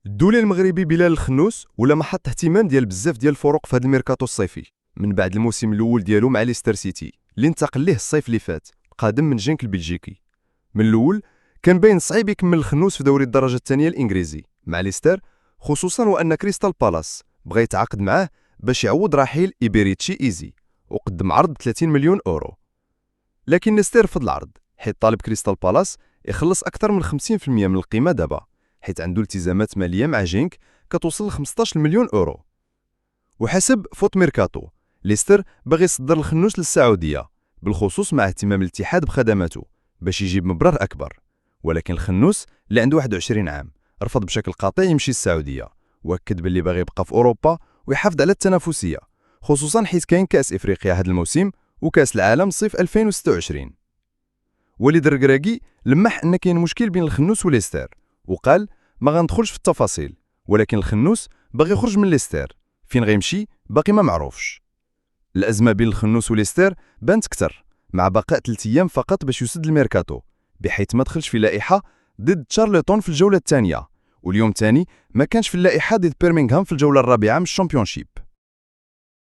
الدولي المغربي بلال الخنوس ولا محط اهتمام ديال بزاف ديال الفرق في هذا الميركاتو الصيفي من بعد الموسم الاول ديالو مع ليستر سيتي اللي انتقل ليه الصيف اللي فات قادم من جنك البلجيكي. من الاول كان باين صعيب يكمل الخنوس في دوري الدرجه الثانيه الانجليزي مع ليستر، خصوصا وان كريستال بالاس بغى يتعاقد معاه باش يعوض رحيل إيبيريتشي إيزي وقدم عرض 30 مليون اورو. لكن ليستر رفض العرض حيت طالب كريستال بالاس يخلص اكثر من 50% من القيمه دابا، حيت عنده التزامات ماليه مع جينك كتوصل ل 15 مليون اورو. وحسب فوت ميركاتو ليستر باغي يصدر الخنوس للسعوديه، بالخصوص مع اهتمام الاتحاد بخدماته باش يجيب مبرر اكبر. ولكن الخنوس اللي عنده 21 عام رفض بشكل قاطع يمشي للسعوديه، واكد باللي باغي يبقى في اوروبا ويحافظ على التنافسيه، خصوصا حيت كاين كاس افريقيا هذا الموسم وكاس العالم صيف 2026. وليد الركراكي لمح ان كاين مشكل بين الخنوس وليستر وقال ما غندخلش في التفاصيل، ولكن الخنوس باغي يخرج من ليستر، فين غيمشي باقي ما معروفش. الازمه بين الخنوس وليستر بانت كتر مع بقاء 3 ايام فقط باش يسد الميركاتو، بحيث ما دخلش في لائحه ضد تشارلتون في الجوله الثانيه، واليوم ثاني ما كانش في اللائحه ضد بيرمينغهام في الجوله الرابعه من الشامبيونشيب.